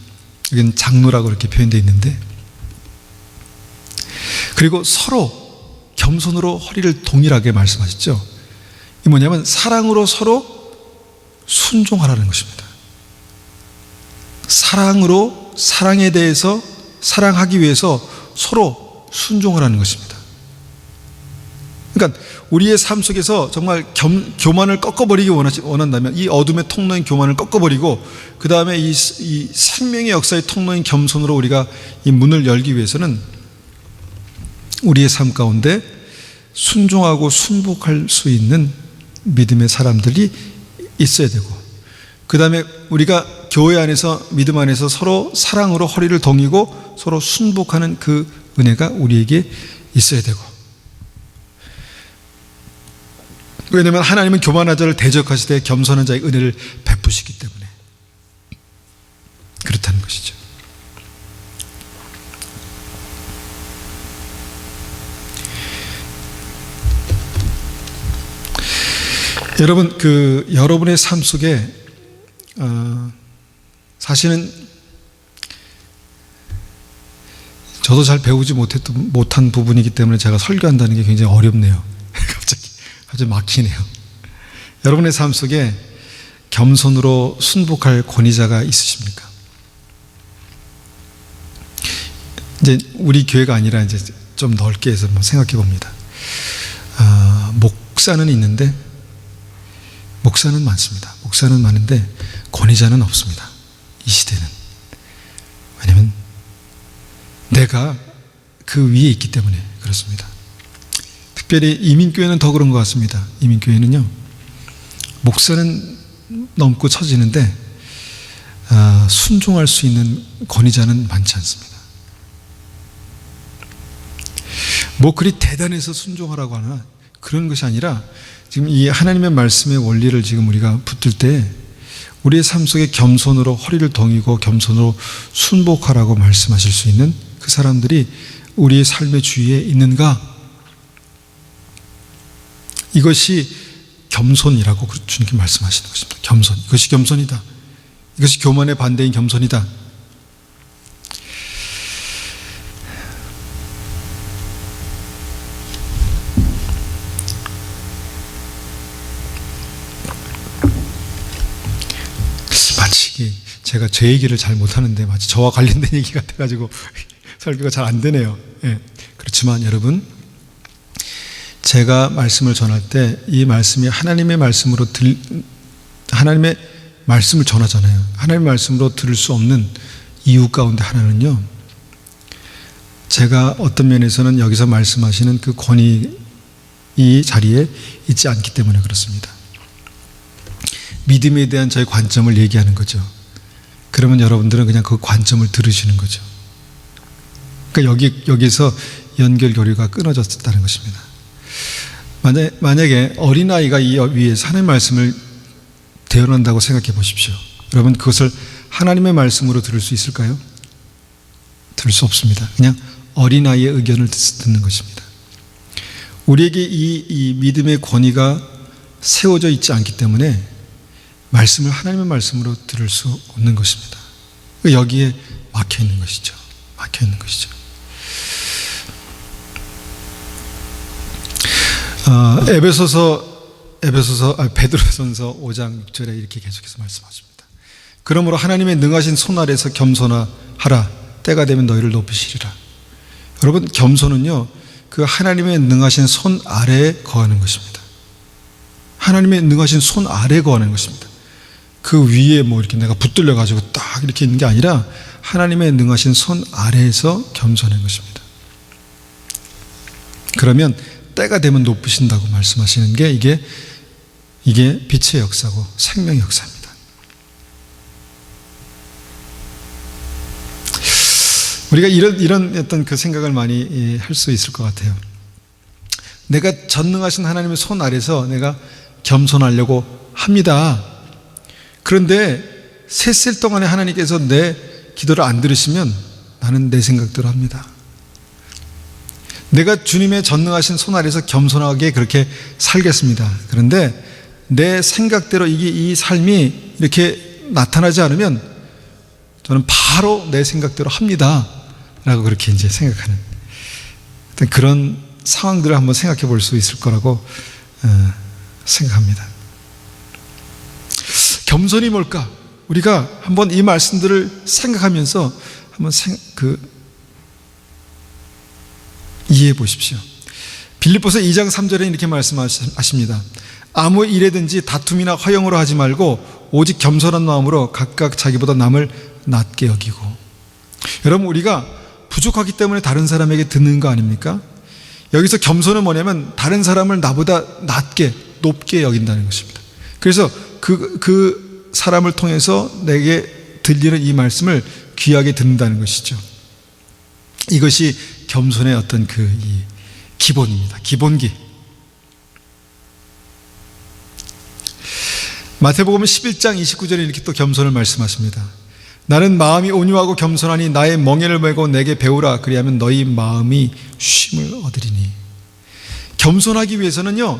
[SPEAKER 1] 여기는 장로라고 이렇게 표현되어 있는데, 그리고 서로 겸손으로 허리를 동일하게 말씀하셨죠. 이 뭐냐면 사랑으로 서로 순종하라는 것입니다. 사랑으로 사랑에 대해서 사랑하기 위해서 서로 순종하라는 것입니다. 그러니까 우리의 삶 속에서 정말 교만을 꺾어버리기 원한다면 이 어둠의 통로인 교만을 꺾어버리고 그 다음에 이 생명의 역사의 통로인 겸손으로 우리가 이 문을 열기 위해서는 우리의 삶 가운데 순종하고 순복할 수 있는 믿음의 사람들이 있어야 되고, 그 다음에 우리가 교회 안에서 믿음 안에서 서로 사랑으로 허리를 동이고 서로 순복하는 그 은혜가 우리에게 있어야 되고, 왜냐하면 하나님은 교만한 자를 대적하시되 겸손한 자의 은혜를 베푸시기 때문에 그렇다는 것이죠. 여러분, 여러분의 삶 속에 사실은 저도 잘 배우지 못한 부분이기 때문에 제가 설교한다는 게 굉장히 어렵네요. 갑자기 막히네요. 여러분의 삶 속에 겸손으로 순복할 권위자가 있으십니까? 이제 우리 교회가 아니라 이제 좀 넓게 해서 생각해 봅니다. 목사는 있는데, 목사는 많습니다. 목사는 많은데 권위자는 없습니다. 이 시대는. 왜냐하면 내가 그 위에 있기 때문에 그렇습니다. 특별히 이민교회는 더 그런 것 같습니다. 이민교회는요, 목사는 넘고 처지는데 순종할 수 있는 권위자는 많지 않습니다. 뭐 그리 대단해서 순종하라고 하나 그런 것이 아니라 지금 이 하나님의 말씀의 원리를 지금 우리가 붙들 때 우리의 삶 속에 겸손으로 허리를 동이고 겸손으로 순복하라고 말씀하실 수 있는 그 사람들이 우리의 삶의 주위에 있는가? 이것이 겸손이라고 주님께 말씀하시는 것입니다. 겸손. 이것이 겸손이다. 이것이 교만의 반대인 겸손이다. 마치 제가 제 얘기를 잘 못하는데 마치 저와 관련된 얘기 같아가지고 설교가 잘 안 되네요. 예. 그렇지만 여러분, 제가 말씀을 전할 때 이 말씀이 하나님의 말씀으로 하나님의 말씀을 전하잖아요. 하나님의 말씀으로 들을 수 없는 이유 가운데 하나는요, 제가 어떤 면에서는 여기서 말씀하시는 그 권위 이 자리에 있지 않기 때문에 그렇습니다. 믿음에 대한 저의 관점을 얘기하는 거죠. 그러면 여러분들은 그냥 그 관점을 들으시는 거죠. 그러니까 여기서 연결고리가 끊어졌다는 것입니다. 만약에 어린아이가 이 위에서 하나님의 말씀을 대언한다고 생각해 보십시오. 여러분, 그것을 하나님의 말씀으로 들을 수 있을까요? 들을 수 없습니다. 그냥 어린아이의 의견을 듣는 것입니다. 우리에게 이 믿음의 권위가 세워져 있지 않기 때문에 말씀을 하나님의 말씀으로 들을 수 없는 것입니다. 여기에 막혀 있는 것이죠. 막혀 있는 것이죠. 베드로전서 5장 6절에 이렇게 계속해서 말씀하십니다. 그러므로 하나님의 능하신 손 아래서 겸손하라. 때가 되면 너희를 높이시리라. 여러분, 겸손은요, 그 하나님의 능하신 손 아래에 거하는 것입니다. 하나님의 능하신 손 아래에 거하는 것입니다. 그 위에 뭐 이렇게 내가 붙들려 가지고 딱 이렇게 있는 게 아니라 하나님의 능하신 손 아래에서 겸손한 것입니다. 그러면 때가 되면 높으신다고 말씀하시는 게 이게 빛의 역사고 생명의 역사입니다. 우리가 이런 어떤 그 생각을 많이 할 수 있을 것 같아요. 내가 전능하신 하나님의 손 아래서 내가 겸손하려고 합니다. 그런데 셋셀 동안에 하나님께서 내 기도를 안 들으시면 나는 내 생각대로 합니다. 내가 주님의 전능하신 손 아래서 겸손하게 그렇게 살겠습니다. 그런데 내 생각대로 이 삶이 이렇게 나타나지 않으면 저는 바로 내 생각대로 합니다. 라고 그렇게 이제 생각하는 그런 상황들을 한번 생각해 볼 수 있을 거라고 생각합니다. 겸손이 뭘까? 우리가 한번 이 말씀들을 생각하면서 한번 이해해 보십시오. 빌립보서 2장 3절에 이렇게 말씀하십니다. 아무 일에든지 다툼이나 허영으로 하지 말고 오직 겸손한 마음으로 각각 자기보다 남을 낮게 여기고. 여러분, 우리가 부족하기 때문에 다른 사람에게 듣는 거 아닙니까? 여기서 겸손은 뭐냐면 다른 사람을 나보다 낮게 높게 여긴다는 것입니다. 그래서 그 사람을 통해서 내게 들리는 이 말씀을 귀하게 듣는다는 것이죠. 이것이 겸손의 어떤 이 기본입니다. 기본기. 마태복음 11장 29절에 이렇게 또 겸손을 말씀하십니다. 나는 마음이 온유하고 겸손하니 나의 멍에를 메고 내게 배우라. 그리하면 너희 마음이 쉼을 얻으리니. 겸손하기 위해서는요,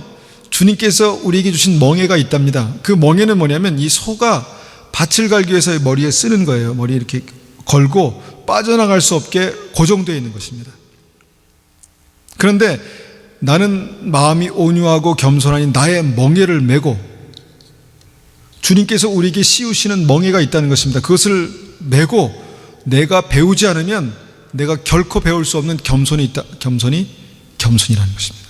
[SPEAKER 1] 주님께서 우리에게 주신 멍에가 있답니다. 그 멍에는 뭐냐면 이 소가 밭을 갈기 위해서 머리에 쓰는 거예요. 머리에 이렇게 걸고 빠져나갈 수 없게 고정되어 있는 것입니다. 그런데 나는 마음이 온유하고 겸손하니 나의 멍에를 메고, 주님께서 우리에게 씌우시는 멍에가 있다는 것입니다. 그것을 메고 내가 배우지 않으면 내가 결코 배울 수 없는 겸손이 있다. 겸손이라는 것입니다.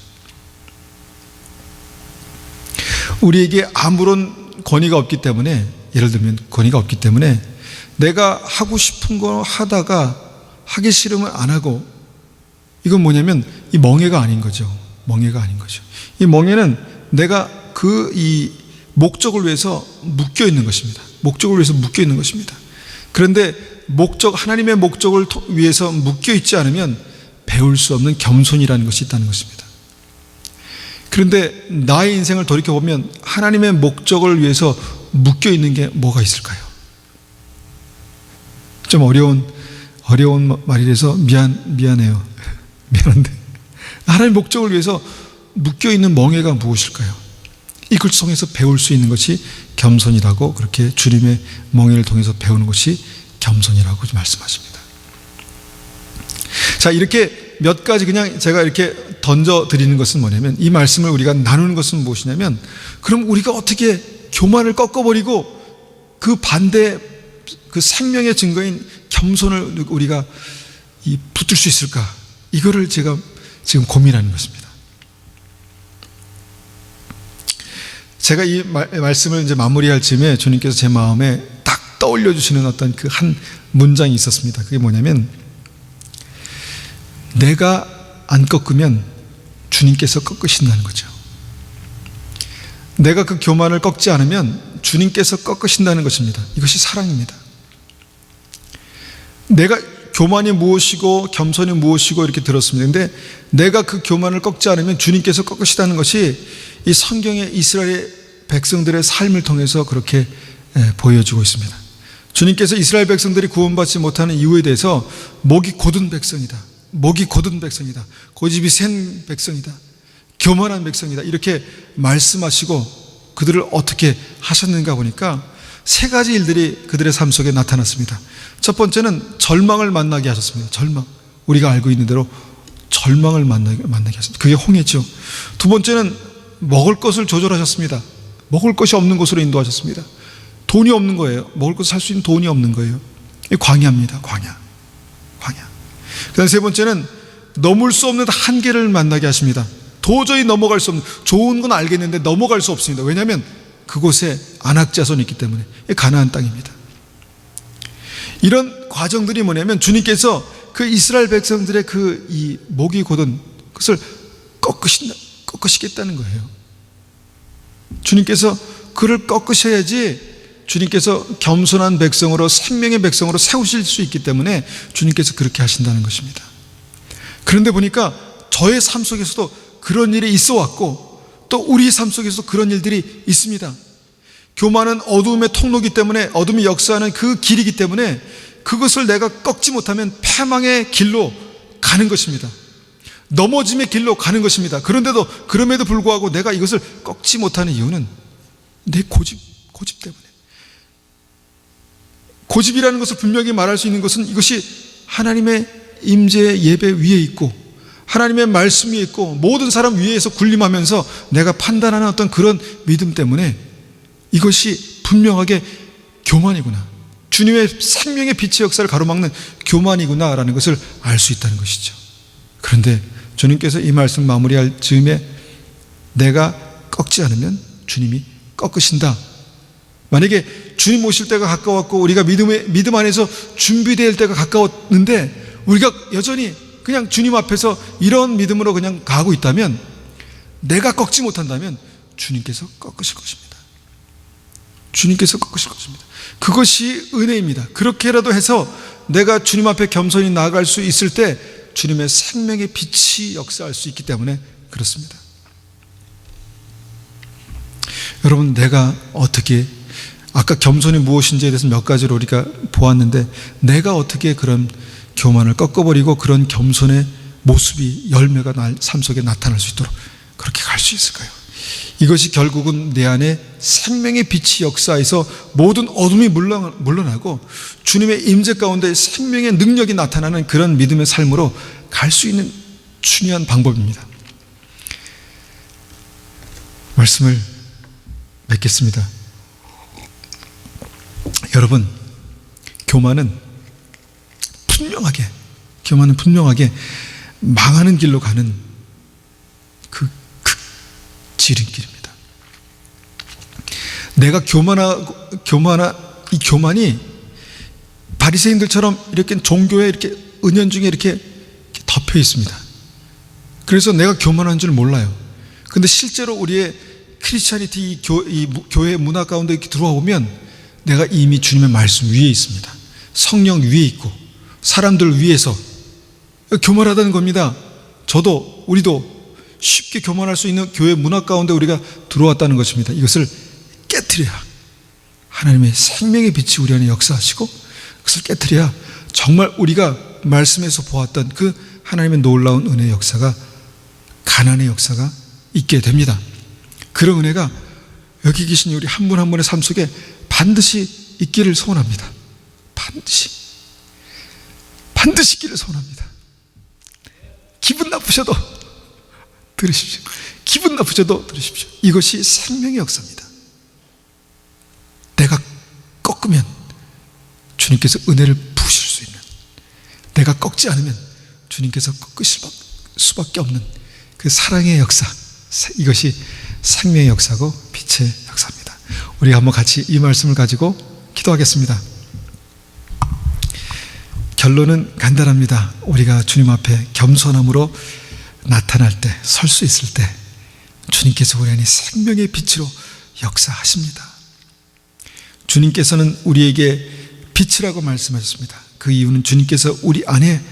[SPEAKER 1] 우리에게 아무런 권위가 없기 때문에, 예를 들면 권위가 없기 때문에 내가 하고 싶은 거 하다가 하기 싫으면 안 하고, 이건 뭐냐면 이 멍에가 아닌 거죠. 멍에가 아닌 거죠. 이 멍에는 내가 이 목적을 위해서 묶여 있는 것입니다. 목적을 위해서 묶여 있는 것입니다. 그런데 하나님의 목적을 위해서 묶여 있지 않으면 배울 수 없는 겸손이라는 것이 있다는 것입니다. 그런데 나의 인생을 돌이켜보면 하나님의 목적을 위해서 묶여 있는 게 뭐가 있을까요? 좀 어려운 말이라서 미안해요. 미안한데 하나님의 목적을 위해서 묶여 있는 멍에가 무엇일까요? 이걸 통해서 배울 수 있는 것이 겸손이라고, 그렇게 주님의 멍에를 통해서 배우는 것이 겸손이라고 말씀하십니다. 자, 이렇게 몇 가지 그냥 제가 이렇게 던져 드리는 것은 뭐냐면, 이 말씀을 우리가 나누는 것은 무엇이냐면, 그럼 우리가 어떻게 교만을 꺾어버리고 그 반대, 그 생명의 증거인 겸손을 우리가 붙들 수 있을까? 이거를 제가 지금 고민하는 것입니다. 제가 이 말씀을 이제 마무리할 즈음에 주님께서 제 마음에 딱 떠올려 주시는 어떤 그 한 문장이 있었습니다. 그게 뭐냐면, 내가 안 꺾으면 주님께서 꺾으신다는 거죠. 내가 그 교만을 꺾지 않으면 주님께서 꺾으신다는 것입니다. 이것이 사랑입니다. 내가 교만이 무엇이고 겸손이 무엇이고 이렇게 들었습니다. 그런데 내가 그 교만을 꺾지 않으면 주님께서 꺾으시다는 것이 이 성경의 이스라엘 백성들의 삶을 통해서 그렇게 보여주고 있습니다. 주님께서 이스라엘 백성들이 구원받지 못하는 이유에 대해서 목이 곧은 백성이다, 목이 곧은 백성이다, 고집이 센 백성이다, 교만한 백성이다, 이렇게 말씀하시고 그들을 어떻게 하셨는가 보니까 세 가지 일들이 그들의 삶 속에 나타났습니다. 첫 번째는 절망을 만나게 하셨습니다. 절망. 우리가 알고 있는 대로 절망을 만나게 하셨습니다. 그게 홍해죠. 두 번째는 먹을 것을 조절하셨습니다. 먹을 것이 없는 곳으로 인도하셨습니다. 돈이 없는 거예요. 먹을 것을 살 수 있는 돈이 없는 거예요. 광야입니다. 광야. 그 다음 세 번째는 넘을 수 없는 한계를 만나게 하십니다. 도저히 넘어갈 수 없는, 좋은 건 알겠는데 넘어갈 수 없습니다. 왜냐하면 그곳에 안악자손이 있기 때문에. 가나안 땅입니다. 이런 과정들이 뭐냐면 주님께서 그 이스라엘 백성들의 이 목이 곧은 그것을 꺾으시겠다는 거예요. 주님께서 그를 꺾으셔야지 주님께서 겸손한 백성으로, 생명의 백성으로 세우실 수 있기 때문에 주님께서 그렇게 하신다는 것입니다. 그런데 보니까 저의 삶 속에서도 그런 일이 있어 왔고 또 우리 삶 속에서도 그런 일들이 있습니다. 교만은 어두움의 통로이기 때문에, 어둠이 역사하는 그 길이기 때문에 그것을 내가 꺾지 못하면 패망의 길로 가는 것입니다. 넘어짐의 길로 가는 것입니다. 그럼에도 불구하고 내가 이것을 꺾지 못하는 이유는 내 고집 때문에. 고집이라는 것을 분명히 말할 수 있는 것은 이것이 하나님의 임재 예배 위에 있고 하나님의 말씀 위에 있고 모든 사람 위에서 군림하면서 내가 판단하는 어떤 그런 믿음 때문에 이것이 분명하게 교만이구나, 주님의 생명의 빛의 역사를 가로막는 교만이구나 라는 것을 알 수 있다는 것이죠. 그런데 주님께서 이 말씀 마무리할 즈음에 내가 꺾지 않으면 주님이 꺾으신다. 만약에 주님 오실 때가 가까웠고 우리가 믿음 안에서 준비될 때가 가까웠는데 우리가 여전히 그냥 주님 앞에서 이런 믿음으로 그냥 가고 있다면, 내가 꺾지 못한다면 주님께서 꺾으실 것입니다. 주님께서 꺾으실 것입니다. 그것이 은혜입니다. 그렇게라도 해서 내가 주님 앞에 겸손히 나아갈 수 있을 때 주님의 생명의 빛이 역사할 수 있기 때문에 그렇습니다. 여러분, 내가 어떻게, 아까 겸손이 무엇인지에 대해서 몇 가지로 우리가 보았는데, 내가 어떻게 그런 교만을 꺾어버리고 그런 겸손의 모습이, 열매가 삶 속에 나타날 수 있도록 그렇게 갈 수 있을까요? 이것이 결국은 내 안에 생명의 빛이 역사해서 모든 어둠이 물러나고 주님의 임재 가운데 생명의 능력이 나타나는 그런 믿음의 삶으로 갈 수 있는 중요한 방법입니다. 말씀을 맺겠습니다. 여러분, 교만은 분명하게 망하는 길로 가는 그 지름길입니다. 내가 이 교만이 바리새인들처럼 이렇게 종교에 이렇게 은연중에 이렇게 덮여 있습니다. 그래서 내가 교만한 줄 몰라요. 근데 실제로 우리의 크리스찬이티, 이 교회 문화 가운데 이렇게 들어와 보면 내가 이미 주님의 말씀 위에 있습니다. 성령 위에 있고 사람들 위에서 교만하다는 겁니다. 우리도 쉽게 교만할 수 있는 교회 문화 가운데 우리가 들어왔다는 것입니다. 이것을 깨트려야 하나님의 생명의 빛이 우리 안에 역사하시고, 그것을 깨트려야 정말 우리가 말씀에서 보았던 그 하나님의 놀라운 은혜의 역사가, 가난의 역사가 있게 됩니다. 그런 은혜가 여기 계신 우리 한 분 한 분의 삶 속에 반드시 있기를 소원합니다. 반드시 있기를 소원합니다. 기분 나쁘셔도 들으십시오. 기분 나쁘셔도 들으십시오. 이것이 생명의 역사입니다. 내가 꺾으면 주님께서 은혜를 부으실 수 있는, 내가 꺾지 않으면 주님께서 꺾으실 수밖에 없는 그 사랑의 역사, 이것이 생명의 역사고 빛의 역사입니다. 우리가 한번 같이 이 말씀을 가지고 기도하겠습니다. 결론은 간단합니다. 우리가 주님 앞에 겸손함으로 나타날 때, 설 수 있을 때 주님께서 우리 안에 생명의 빛으로 역사하십니다. 주님께서는 우리에게 빛이라고 말씀하셨습니다. 그 이유는 주님께서 우리 안에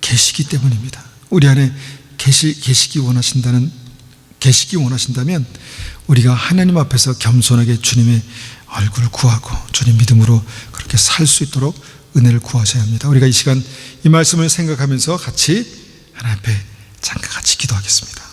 [SPEAKER 1] 계시기 때문입니다. 우리 안에 계시기 원하신다면 우리가 하나님 앞에서 겸손하게 주님의 얼굴을 구하고 주님 믿음으로 그렇게 살 수 있도록 은혜를 구하셔야 합니다. 우리가 이 시간 이 말씀을 생각하면서 같이 하나님 앞에 잠깐 같이 기도하겠습니다.